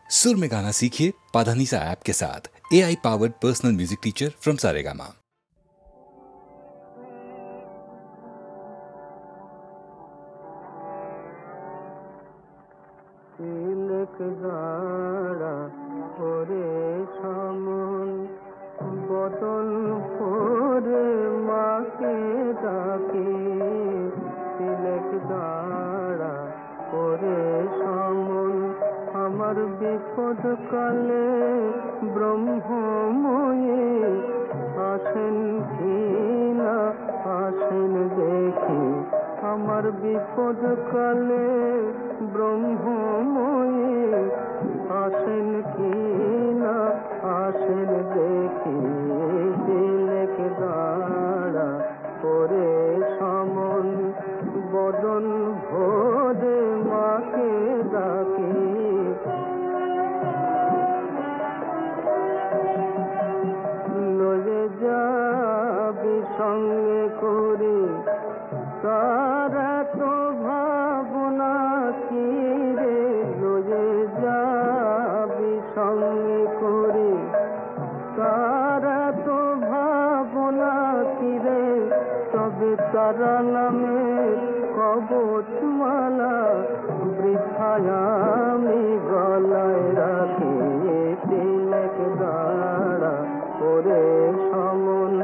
सुर में गाना सीखिए पाधानीसा ऐप के साथ। AI powered personal music teacher from Saregama. বদন ভরে মাকে ডাকে, তিলক দাঁড়া করে সমন আমার বিপদ কালে ব্রহ্মময়ে আসেন কি না আসেন দেখি, আমার বিপদ কালে ব্রহ্মময়ে আসেন কি না আসেন দেখি, তিলক দাঁড়া করে সমন বদন ভরে মাকে ডাকে। লয়ে যাবি সঙ্গে করে তারা তো ভাবনা কি রে, লয়ে যাবি সঙ্গে করে তারা তো ভাবনা কি রে, তবে তারা নামে কবচ মালা বৃথায় আমি গলায় রাখি, তিলক দাঁড়া করে সমন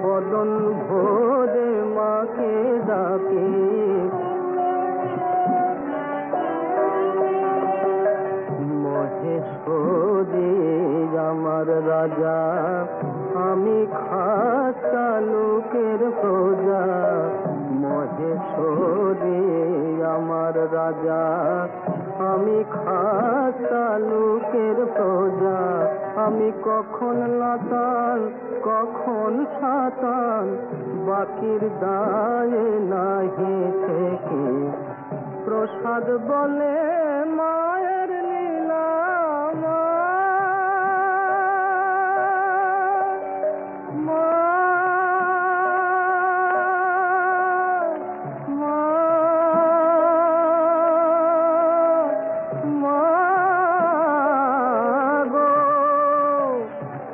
বদন ভরে মাকে ডাকে। মহেশ্বরী আমার রাজা, আমি খাসা লোকের প্রজা, মহেশ্বরী আমার রাজা, আমি খাসা লোকের প্রজা, আমি কখন লাতান কখন সাতান, বাকির দায়ে নাহি থেকে, প্রসাদ বলে মায়ের লীলা,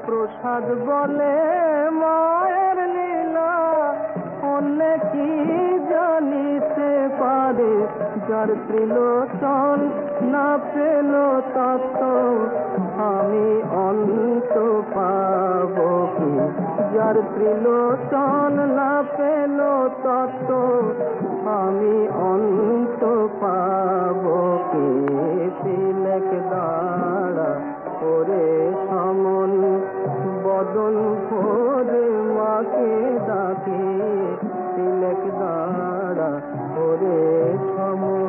প্রসাদ বলে মায়ের লীলা, অন্য কি জানিতে পারে, যার ত্রিলোচন না পেল তত্ত্ব আমি অন্ত পাব কি, যার ত্রিলোচন না পেল তত্ত্ব আমি অন্ত পাব কি, তিলক দাঁড়া করে সমন বদন ভরে মাকে ডাকে, তিলক দাঁড়া করে সমন।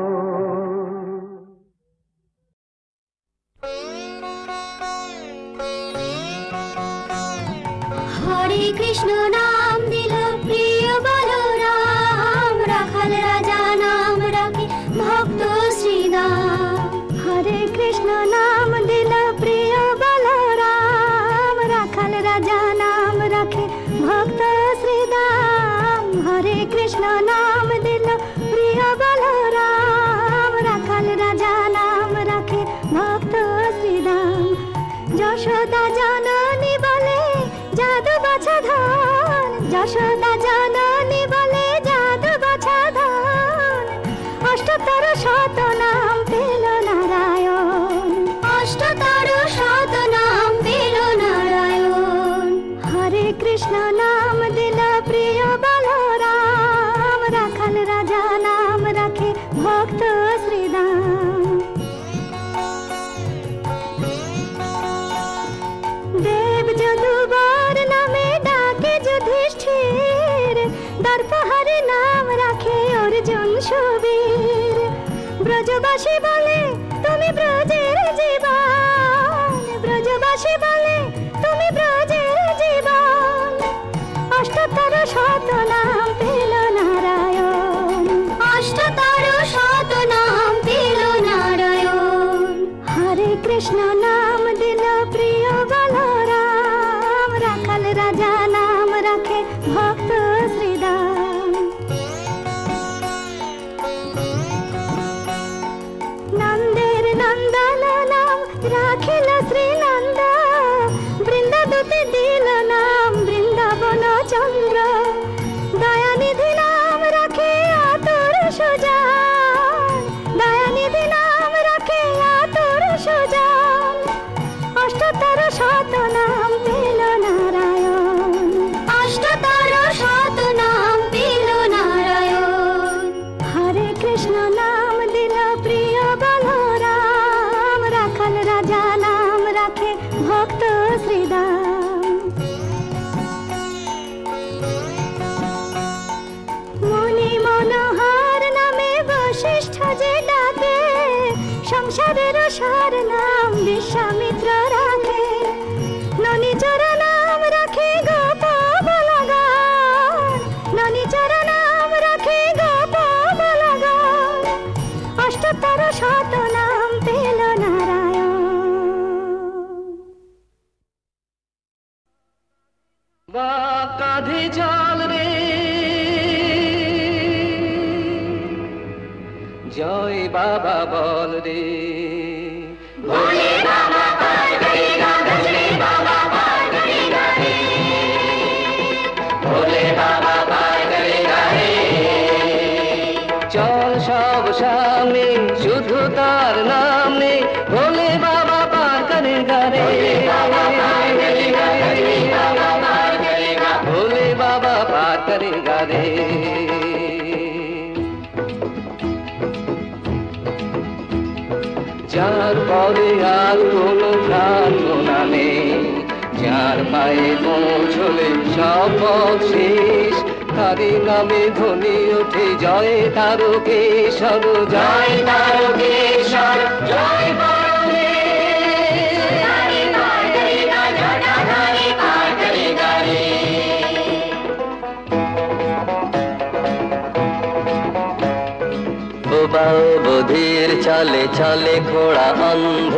হরে কৃষ্ণ নাম দিল প্রিয় বলরাম, রাখাল রাজা নাম রাখে ভক্ত শ্রীদাম। হরে কৃষ্ণ নাম দিল প্রিয় বলরাম, রাখাল রাজা নাম রাখে ভক্ত শ্রীদাম। হরে কৃষ্ণ নাম দিল প্রিয় বলরাম, রাখাল রাজা নাম রাখে ভক্ত শ্রীদাম। যশোদা জননী বলে জাদু বাছা ধন, যশোদা জননী বলে জাদু বাছা ধন, অষ্টতর শত নাম পেল নারায়ণ, অষ্টতর শত নাম পেল নারায়ণ। হরে কৃষ্ণ নাম দিল প্রিয় বলরাম, রাখাল রাজা নাম রাখে ভক্ত শ্রীদাম। দেব যদুবর নামে ডাকে যুধিষ্ঠির, দর্পহরে নাম রাখে অর্জুন সুবীর। ব্রজবাসী বলে তুমি ব্রজের জীবন, ব্রজবাসী বলে তুমি ব্রজের জীবন, অষ্টতর শত নাম পেল নারায়ণ, অষ্টতর শত নাম পেল নারায়ণ। হরে কৃষ্ণ নাম দিল প্রিয় বলরাম, রাখাল রাজা নাম রাখে ভক্ত শ্রীদাম। নন্দের নন্দন নাম রাখিল শ্রীনন্দ বৃন্দাদূতে দিল নাম বৃন্দাবন চন্দ্র দয়ানিধি নাম রাখে আতর সুজান দয়ানিধি নাম রাখে আতর সুজান অষ্টতর শত নাম পেল নারায়ণ অষ্টতর শত নাম পেল নারায়ণ হরে কৃষ্ণ নাম দিল প্রিয় বলরাম রাখাল রাজা নাম রাখে ভক্ত শ্রীদাম মুনি মনোহর নামে বশিষ্ঠ যে ডাকে সংসারের সার নাম বিশ্বামিত্র রাখে ননিচর নাম রাখে গোপ বলগান ননিচর নাম রাখে গোপ বলগান অষ্টতর শত নাম পেল নারায়ণ বা কাঁধে জল রে জয় বাবা বল রে ভোলে বাবা পার করেগা ভোলে বাবা পার করেগা রে ভোলে বাবা পার করেগা রে চল সব সামনে শুধু তার নামে ভোলে বাবা পার করেগা রে ভোলে বাবা পার করেগা রে যার পরে আর কোনো প্রার্থনা নেই যার পায়ে পৌঁছলে সব শেষ তারি নামে ধ্বনি ওঠে জয় তারকেশ্বর জয় তারকেশ্বর জয় বধির চলে চলে ঘোড়া অন্ধ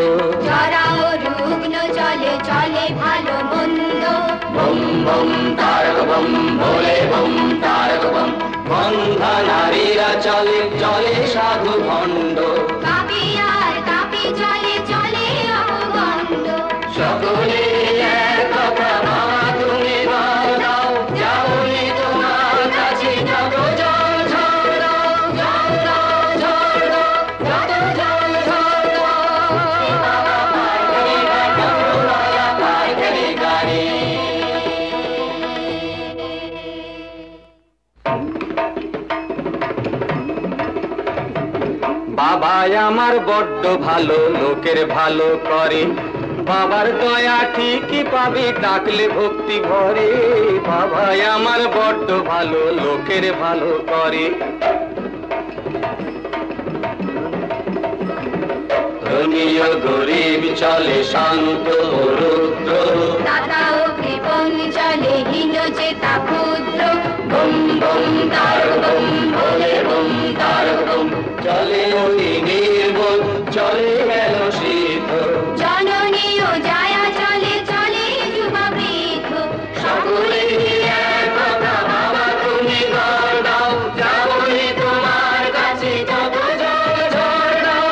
যারা রুগ্ন চলে চলে ভালো মন্দ বম বম তারক বম ভোলে বম তারক বম বন্ধা নারীরা চলে চলে সাধু ভণ্ড কাপি আর কাপি চলে চলে অগণ্ড সকলে এক কথা বাবা তুমি বল দাও যাওনি তোমার কাছে যত জল ঝড় দাও জল দাও ঝড় দাও যত জল ঝড় দাও বাবা পার করেগা বাবা পার করেগা রে বাবা আমার বড্ড ভালো লোকের ভালো করে বাবার দয়া ঠিকই পাবি ডাকলে ভক্তি ভরে বাবা আমার বড্ড ভালো লোকের ভালো করে ধনী ও গরিব চলে শান্ত ও রুদ্র দাতা ও কৃপণ চলে হীন চেতা ক্ষুদ্র বম বম তারক বম ভোলে বম তারক বম চলে অতি নির্মল চলে গেল সিদ্ধ জননী ও জায়া চলে চলে যুবা বৃদ্ধ সকলে এক কথা বাবা তুমি বল দাও যাবনি তোমার কাছে যত জল ঝড় দাও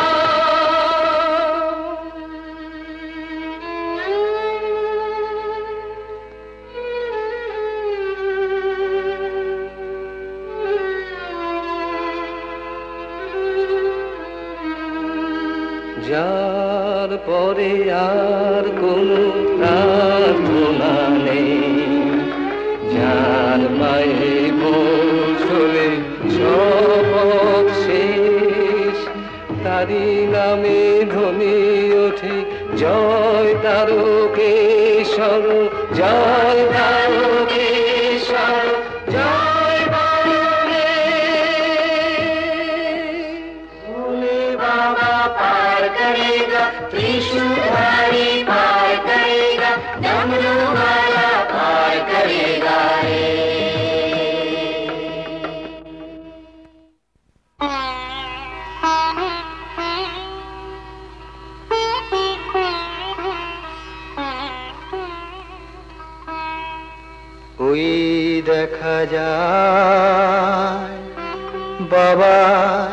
যার পরে আর কোনো প্রার্থনা নেই যার পায়ে পৌঁছলে সব শেষ তারি নামে ধ্বনি ওঠে জয় তারকেশ্বর জয় তারকেশ্বর জয় বলে ভোলে বাবা पार करेगा त्रिशूलधारी पार करेगा डमरू वाला पार करेगा रे ওই দেখা যায় বাবার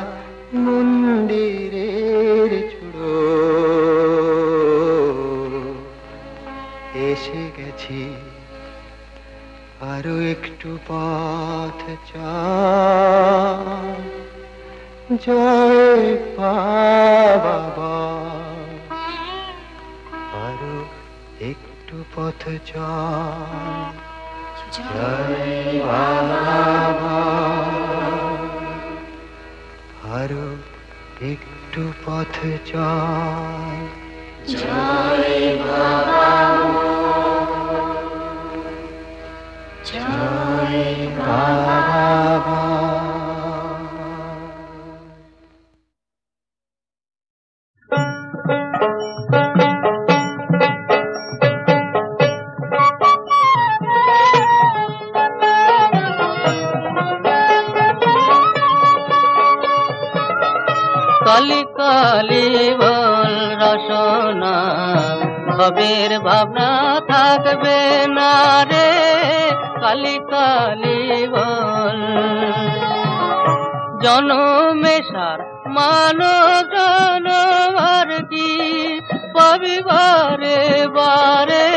মন্দিরের চূড়ো আরো একটু পথ চাই জয় বাবা আরো একটু পথ চাই জয় বাবা আরো একটু পথ চাই জয় বাবা জয় বাবা কালি কালি বল রসনা ভবের ভাবনা থাকবে না রে কালি কালি বল জনমেশার মানব জনমার কি পবিবারে বারে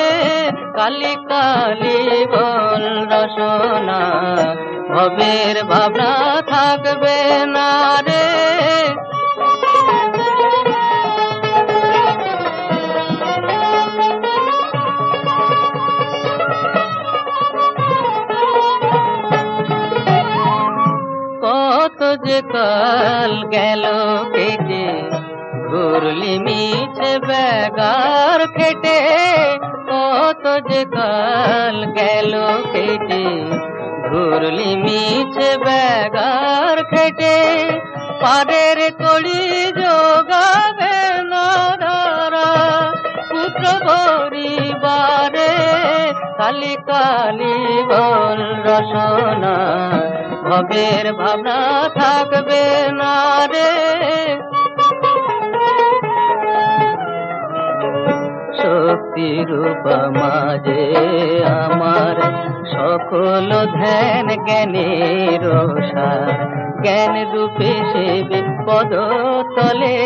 কালি কালি বল রসনা ভবের ভাবনা থাকবে না রে যে কাল গেল কেটে ঘুরলি মিছে বেগার খেটে কত যে কাল গেল কেটে ঘুরলি মিছে বেগার খেটে পারের কড়ি যোগাবে না দারা পুত্র পরিবারে কালি কালি বল রসনা ভবের ভাবনা থাকবে না রে শক্তি রূপ মাঝে আমার সকল ধ্যান জ্ঞানের সার জ্ঞান রূপে সে বিপদ তলে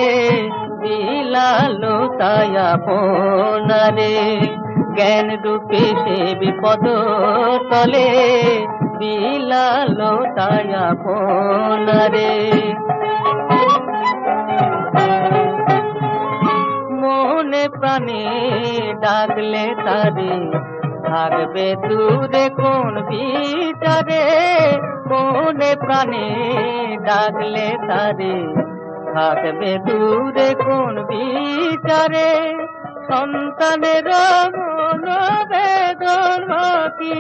বিলালো তাই আপনারে জ্ঞান রূপে সে বিপদ তলে বিলালো তাই আপনারে মনে প্রাণে ডাকলে তারে থাকবে দূরে কোন বিচারে মনে প্রাণে ডাকলে তারে থাকবে দূরে কোন বিচারে সন্তানের মন বেদন কি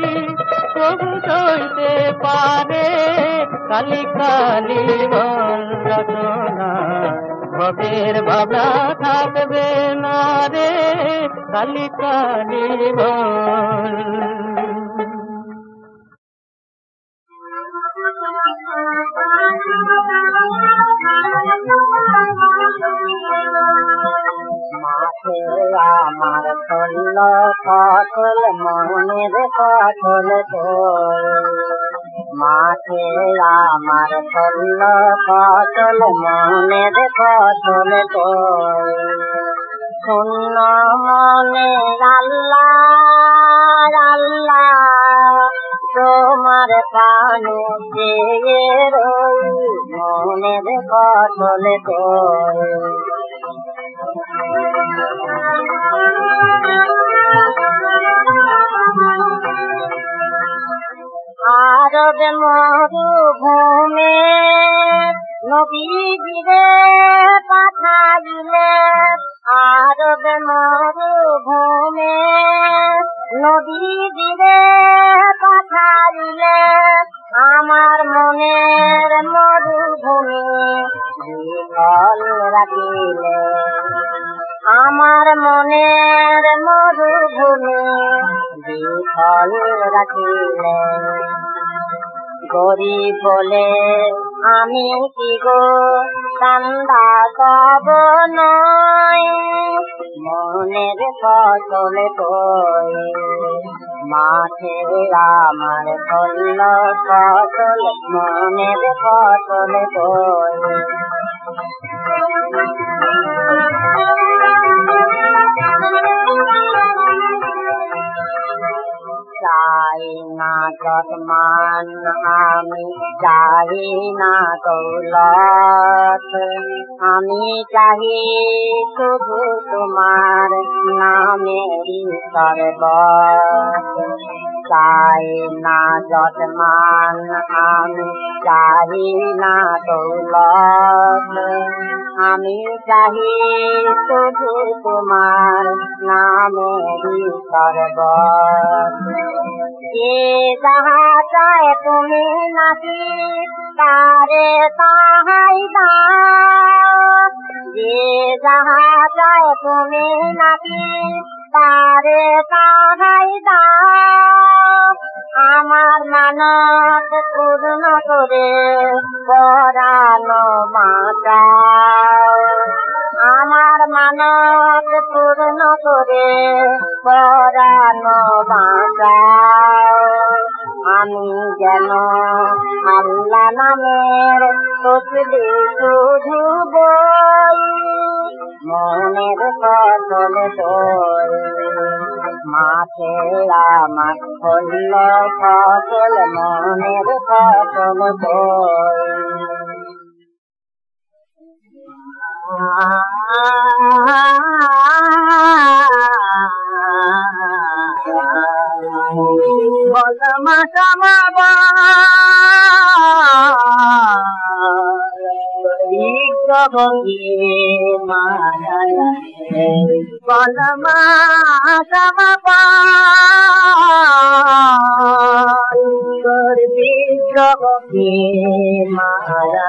প্রভু সইতে পারে কালি কালি বল রচনা ভবের ভাবনা থাকবে না রে কালি কালি বল মাঠে আমার ফল ফসল মনের ফসল মাঠে আমার ফল ফসল মনের ফসল শূন্য মনে আল্লাহ আল্লাহ তোমার পানে চেয়ে রই মনের ফসল আরব মরুভূমে নবীজিরে পাঠাইলে আরব মরুভূমে নবীজিরে পাঠাইলে আমার মনের মরুভূমি বিফল রাখিলে আমার মনের মরুভূমি বিফল রাখিলে গরিব বলে আমি কি গো কান্দা কব নয় মনের ফসল কই মাঠে আমার ফল ফসল মনের ফসল কই চাই না যতমান আমি চাই না দৌলত আমি চাহি শুধু তোমার নামেরই সর্বত চাই না যতমান আমি চাহি না দৌলত আমি চাহি শুধু তোমার নামেরই সর্বত যে যাহা চায় তুমি নাকি তারে তাহাই দাও যে যাহা চায় তুমি নাকি তারে তাহাই দাও আমার মানত পূর্ণ করে পরানো বাঁচাও আমার মানত পূর্ণ করে পরানো বাঁচাও আমি যেন আল্লাহ নামের তসবিহ শুধু বই মনের ফসল দই মাঠে আমার হল ফসল মনের ফসল দই বলমা সমাবা মায়া বলমা সমাবা বিগ্রহকে মারা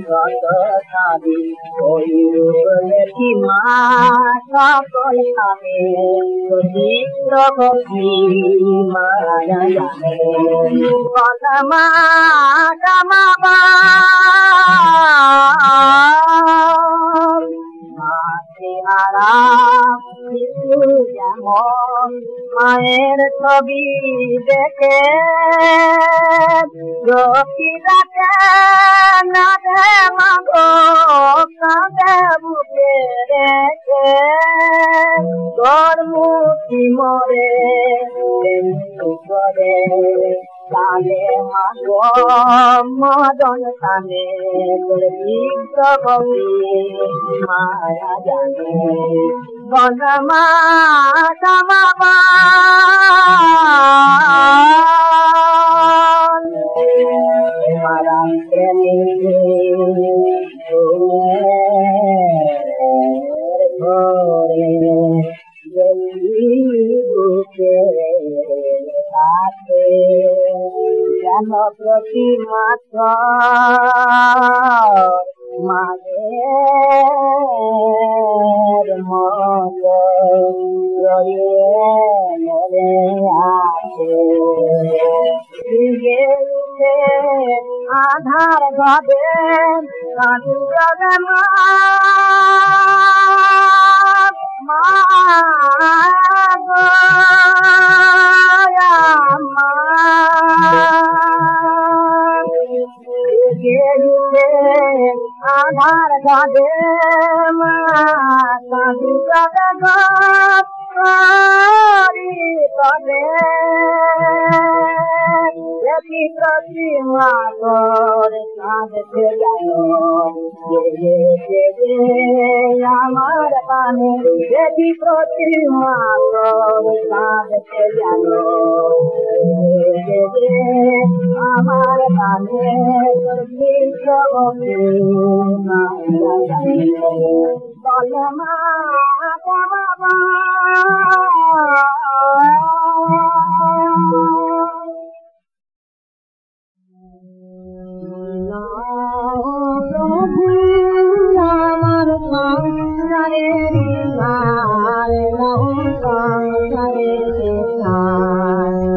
কত সাবি ওই কি মা সকল খাবে বিগ্রহকে মারা বলমা সমাবা যেমন মায়ের ছবি দেখে রকিরাকে না দে মাগো কাঁদে বুকে রেখে তোর মুখি মরে করে কালে মাগো মদন কানে বিগ্রহী মায়া জানে বনমা সমাবা মারা প্রেমী ঘরে বুকে সাথে যেন প্রতি মাস মাঝের মতো রয়ে মরে আছে আধার ঘরে কাঁদু যাবে মা আধার ঘরে মা কাঁদু যাবে দেখি প্রতিমা তোর কাঁদতে জানো আমার পানে দেখি প্রতিমা তোর কাঁদতে জানো আমার পানে তোর বিশ্বকে বলে মা বাবা আমার সংসারে সংসারে আমার সংসারে সংসারে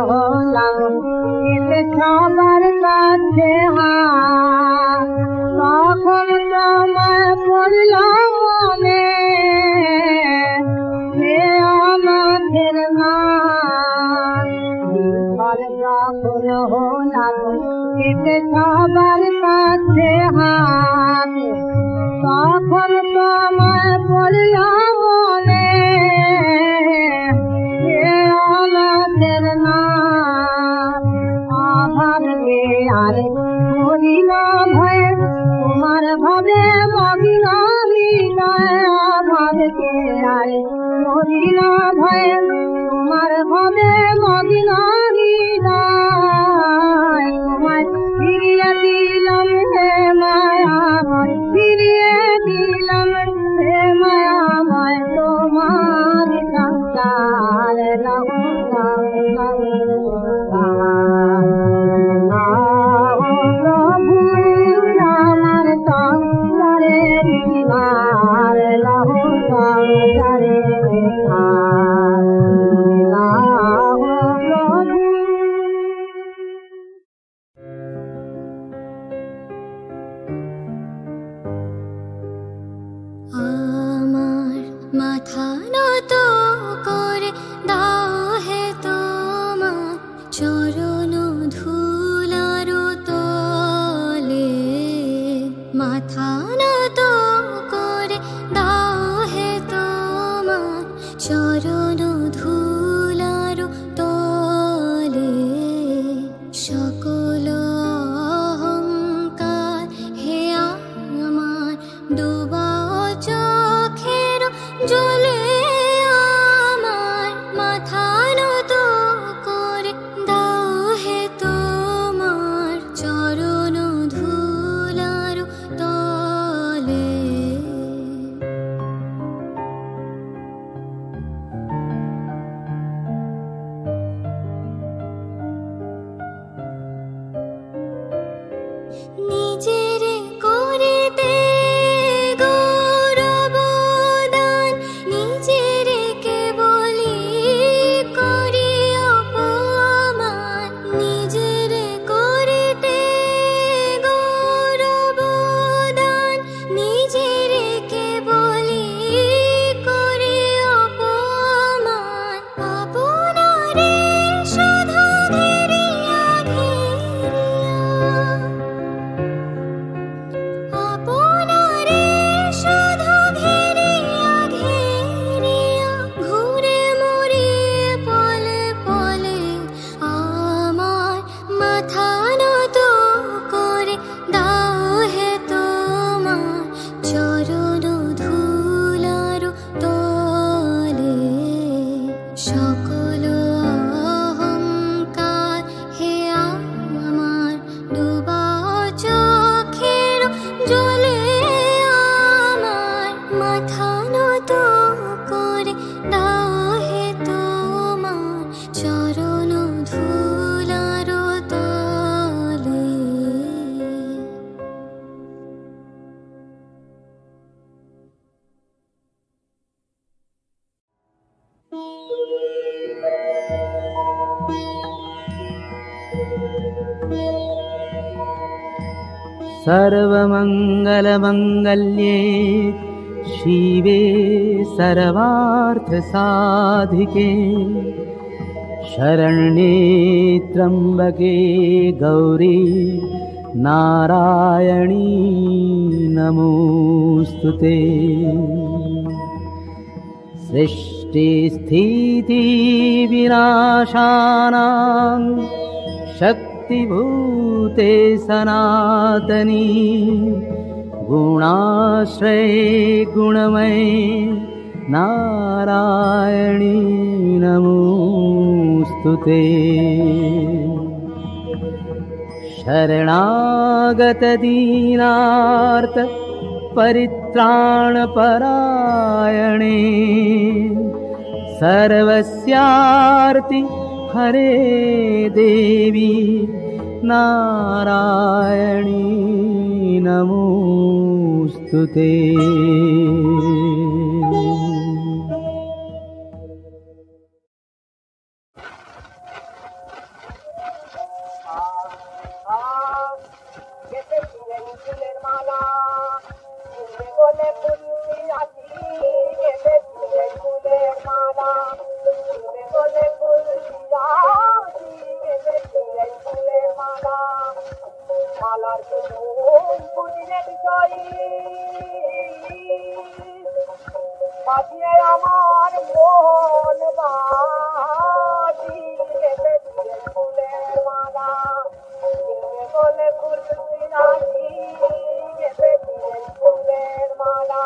হলাম এতে সবার কাছে হাত তখন তোমায় পড়লাম মনে সে আমাদের নাম যখন হলাম এতে সবার কাছে হাত তখন তোমায় পড়লাম মনে সে আমাদের নাম অভাবকে আর মরিল ভয়ে তোমার ভাবে মগিল হৃদয় অভাবকে আর মরিল ভয়ে তোমার ভাবে মগিল হৃদয় তোমায় ফিরিয়ে দিলাম হে মায়াময় ফিরিয়ে দিলাম হে মায়াময় তোমার সংসার প্রভু আমার সংসারে মার লহু সংসারে আমার মাথা নত করে দাও হে তোমার চরণ ধুলার তলে মাথা নত করে দাও হে তোমার চরণ ধুলার তলে সকল অহংকার হে আমার ডুবা চোখের জলে আমার মাথা নত করে দাও হে তোমার চরণ ধুলার তলে নিজের করিতে গৌরবদান নিজের কেবলি করি অপমান নিজের করিতে গৌরবদান নিজের কেবলি করি অপমান আপনারে শুধু ঘেরিয়া আপনারে শুধু ঘেরিয়া ঘেরিয়া ঘুরে মরি পলে পলে আমার মাথা নত করে দাও হে তোমার চরণ ধুলার তলে সকল অহংকার হে আমার ডুবা চোখের জলে আমার মাথা নত করে দাও হে তোমার চরণ ধুলার তলে सर्वमङ्गलमङ्गल्ये शिवे सर्वार्थसाधिके शरण्ये त्र्यम्बके गौरी नारायणी नमोऽस्तुते सृष्टिस्थितिविनाशानां शक्तिभूते सनातनी गुणाश्रये गुणमये नारायणी नमोऽस्तुते शरणागतदीनार्त परित्राणपरायणे सर्वस्यार्ति हरे देवी नारायणी नमोऽस्तुते। মালার কুসুম ফুটিয়ে বিষয় বাজিয়ে আমার মন বাজি গেছে ফুলের মালা বলে ফুল রাজি গেছে ফুলের মালা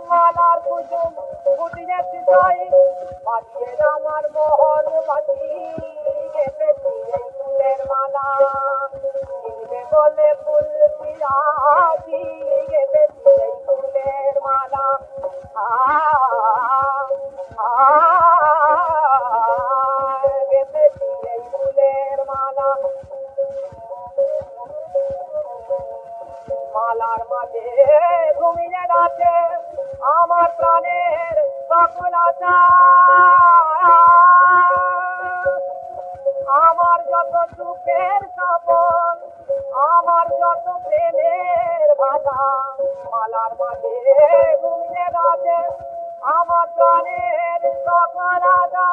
মালার কুসুম ফুটিয়ে বিষয় বাজিয়ে আমার মোহন বাজি গেছে ফুলের মালা বলে ফুল পিরাজি গেছে ফুলের মালা গেছে ফুলের মালা মালার মাঝে ঘুমিয়ে আছে আমার প্রাণের সকলতা আমার যত সুখের সপন আমার যত প্রেমের ভাষা মালার মাঝে ঘুমিয়ে আছে আমার প্রাণের সকলতা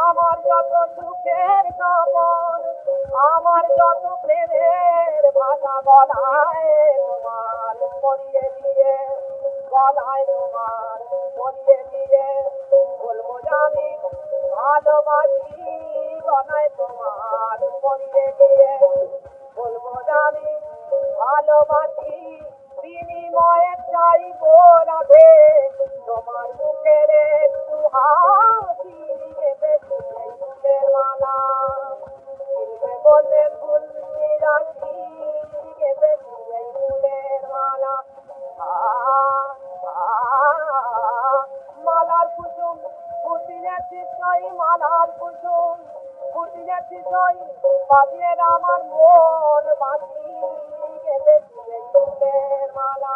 আমার যত সুখের সপন আমার যত প্রেমের ভাষা গলায় তোমার পরিয়ে দিয়ে গলায় তোমার পরিয়ে দিয়ে বলবো জানি ভালোবাসি গলায় তোমার পরিয়ে দিয়ে বলবো জানি ভালোবাসি বিনিময়ে চাইবো রাধে তোমার মুখের একটু হাসি গেছে ফুলের মালা বলে ফুল রাখি গেছে ফুলের মালা মালার কুসুম ফুটিয়ে চিত্রই মালার কুসুম ফুটিয়ে চিত্রই বাজিয়ে আমার মন বাজি গেছে ফুলের মালা